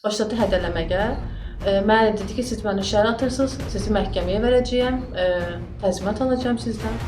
Başladı hədələməyə. Mənə dedi ki, siz məni şəhərə atırsınız, sizi məhkəməyə verəcəyəm, təzminat alacağım sizdən.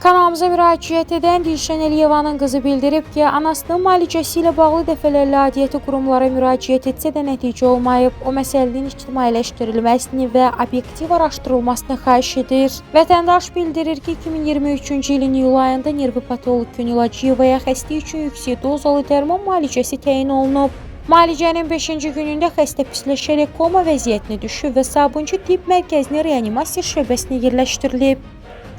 Kanalımıza müraciət edən Dilşən Əliyevanın qızı bildirib ki, anasının müalicəsi ilə bağlı dəfələrlə aidiyyəti qurumlara müraciət etsə də nəticə olmayıb. O məsələnin ictimailəşdirilməsini və obyektiv araşdırılmasını xahiş edir. Vətəndaş bildirir ki, 2023-cü ilin iyul ayında nervopatoloq Günel Hacıyevaya xəstə üçün yüksək dozalı dərman müalicəsi təyin olunub. Müalicənin 5-ci günündə xəstə pisləşərək koma vəziyyətinə düşüb və Sabunçu Tibb Mərkəzinə reanimasiya şöbəsinə yerləşdirilib.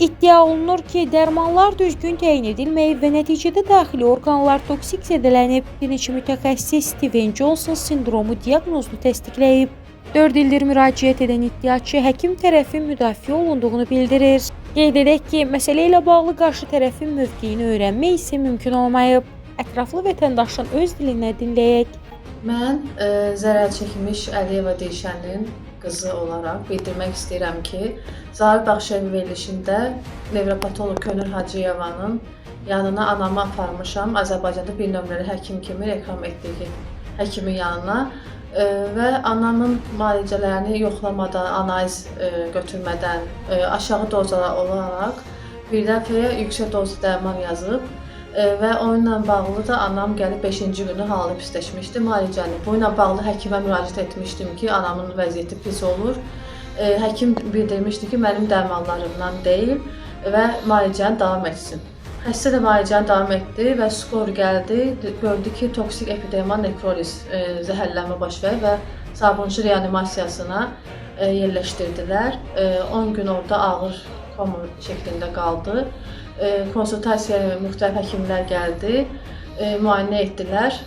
İddia olunur ki, dərmanlar düzgün təyin edilməyib və nəticədə daxili orqanlar toksik zədələnib. Bir neçə mütəxəssis Steven Johnson sindromu diaqnozunu təsdiqləyib. 4 ildir müraciət edən iddiaçı həkim tərəfin müdafiə olunduğunu bildirir. Qeyd edək ki, məsələ ilə bağlı qarşı tərəfin mövqeyini öyrənmək isə mümkün olmayıb. Ətraflı vətəndaşın öz dilindən dinləyək. Mən zərər çəkmiş Əliyeva Dilşənin qızı olaraq bildirmək istəyirəm ki, Zahir Baxşev verilişində nevropatoloq Könül Hacıyevanın yanına anamı aparmışam. Azərbaycanda bir nömrəli həkim kimi reklam etdiyi həkimin yanına və anamın müalicələrini yoxlamadan, analiz götürmədən aşağı dozalar olaraq bir dəfəyə yüksək dozlu dərman yazıb və onunla bağlı da anam gəlib 5-ci günü halı pisləşmişdi müalicəni. Bununla bağlı həkimə müraciət etmişdim ki, anamın vəziyyəti pis olur. Həkim bildirmişdi ki, mənim dərmanlarımdan deyil və müalicəni davam etsin. Xəstə də müalicəni davam etdi və skor gəldi. Gördü ki, toksik epidermal nekroliz zəhərlənmə baş verir və Sabunçu reanimasiyasına yerləşdirdilər. 10 gün orada ağır koma şəklində qaldı. Konsultasiyaya müxtəlif həkimlər gəldi, müayinə etdilər.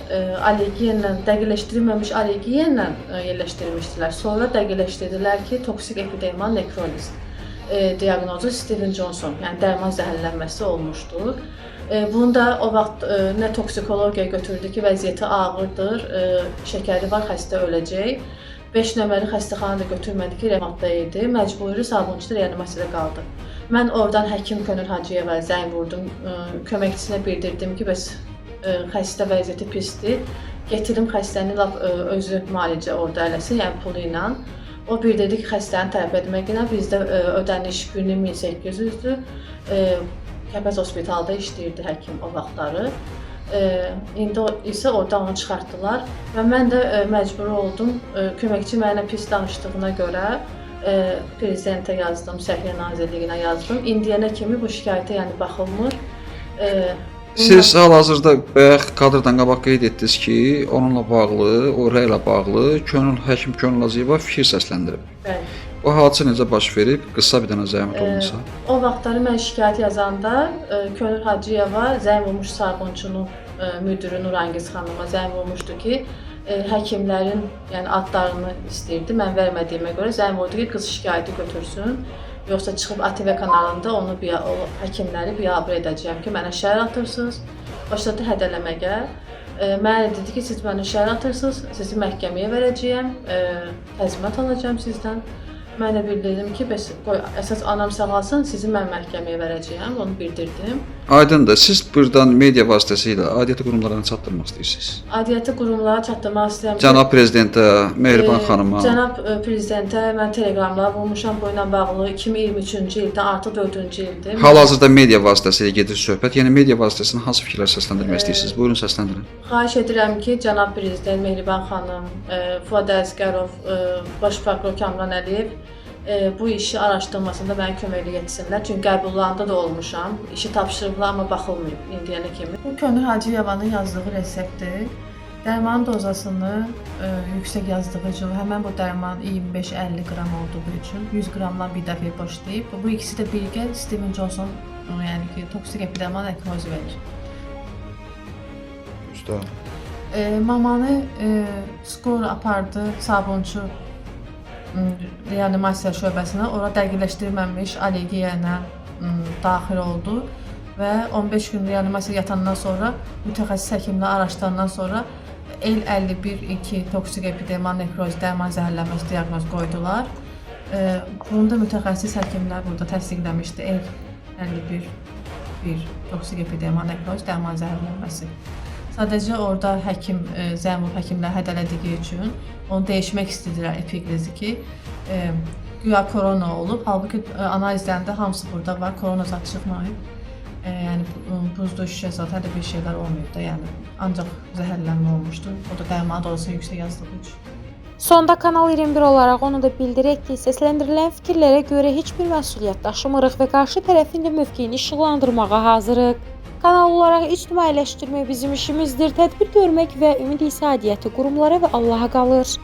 Allergiya dəqiqləşdirilməmiş allergiya ilə yerləşdirmişdilər. Sonra dəqiqləşdirdilər ki, toksik epidermal nekroliz diaqnozu Steven Johnson, yəni dərman zəhərlənməsi olmuşdur. Bunu da o vaxt nə toksikologiya götürdü ki, vəziyyəti ağırdır, şəkəri var, xəstə öləcək. 5 nömrəli xəstəxana da götürmədi ki, remontda idi, məcburi Sabunçuda reanimasiyada qaldı. Mən oradan həkim Könül Hacıyevaya zəng vurdum, köməkçisinə bildirdim ki, bəs xəstə vəziyyəti pisdir, getirim xəstəni özü müalicə orada eləsin, yəni pulu ilə. O bildirdi ki, xəstəni tələb etmək ilə bizdə ödəniş günü 1800-dür, Kəpəz Hospitalda işləyirdi həkim o vaxtları. İndi isə oradan onu çıxartdılar və mən də məcbur oldum, köməkçi mənə pis danışdığına görə prezidentə yazdım, Səhiyyə Nazirliyinə yazdım. İndiyənə kimi bu şikayətə yəni baxılmır. Siz hal-hazırda bayaq kadrdan qabaq qeyd etdiniz ki, onunla bağlı, o rəylə bağlı həkim Könül Hacıyeva fikir səsləndirib. Bəli. O hadisə necə baş verib? Qısa bir dənə zəhmət olmasa. O vaxtları mən şikayət yazanda Könül Hacıyeva zəng vurmuş Sabunçunun müdürü Nurangiz xanıma zəng vurmuşdu ki, həkimlərin yəni adlarını istəyirdi. Mən vermədiyimə görə zəng vurdu ki, qız şikayəti götürsün. Yoxsa çıxıb ATV kanalında onu həkimləri biabır edəcəyəm ki, mənə şəhər atırsınız. Başladı hədələməyə. Mənə dedi ki, siz məni şəhər atırsınız, sizi məhkəməyə verəcəyəm, təzminat alacağım sizdən. Mən də bildirdim ki, bəs qoy əsas anam sağalsın, sizi mən məhkəməyə verəcəyəm, onu bildirdim. Aydındır. Siz buradan media vasitəsilə aidiyyəti qurumlarına çatdırmaq istəyirsiniz. Aidiyyəti qurumlara çatdırmaq istəyirəm ki, Cənab Prezidentə, Mehriban xanıma. Cənab Prezidentə mən teleqramlar vurmuşam bu ilə bağlı 2023-cü ildə, artıq 4-cü ildir. Hal-hazırda media vasitəsilə gedir söhbət. Yəni media vasitəsilə hansı fikirlər səsləndirmək istəyirsiniz? Buyurun səsləndirin. Xahiş edirəm ki, Cənab Prezident Mehriban xanım, Fuad Əzgərov, Baş prokuror Kamran Əliyev bu işi araşdırmasında mənə köməklik etsinlər. Çünki qəbullarında da olmuşam. İşi tapşırıblar, amma baxılmayıb indiyənə kimi. Bu Könül Hacıyevanın yazdığı reseptdir. Dərmanın dozasını yüksək yazdığı üçün, həmən bu dərman 25-50 qram olduğu üçün 100 qramdan bir dəfə başlayıb. Bu ikisi də birgə Steven Johnson, yəni ki, toksik epidermal nekroz verir. Usta. Mamanı skor apardı Sabunçu reanimasiya şöbəsinə, ora dəqiqləşdirilməmiş allergiya ilə daxil oldu və 15 gün reanimasiyaya yatandan sonra mütəxəssis həkimlə araşdırandan sonra L51-2 toksik epidermal nekroz dərman zəhərlənməsi diaqnozu qoydular. Bunu da mütəxəssis həkimlər burada təsdiqləmişdi. L51-1 toksik epidermal nekroz, dərman zəhərlənməsi. Sadəcə orada həkim, zəmur həkimlər hədələdiyi üçün onu dəyişmək istədilər epiqriziki. Güya korona olub, halbuki analizlərində hamısı burada var, korona zad çıxmayıb. Yəni buzda şüşə zad hələ bir şeylər olmayıb da, yəni ancaq zəhərlənmə olmuşdu. O da dərmanı da olsa yüksək yazdığı üçün. Sonda Kanal 21 olaraq onu da bildirək ki, səsləndirilən fikirlərə görə heç bir məsuliyyət daşımırıq və qarşı tərəfin də mövqeyini işıqlandırmağa hazırıq. Kanal olaraq ictimailəşdirmək bizim işimizdir. Tədbir görmək və ümid isə aidiyyəti qurumlara və Allaha qalır.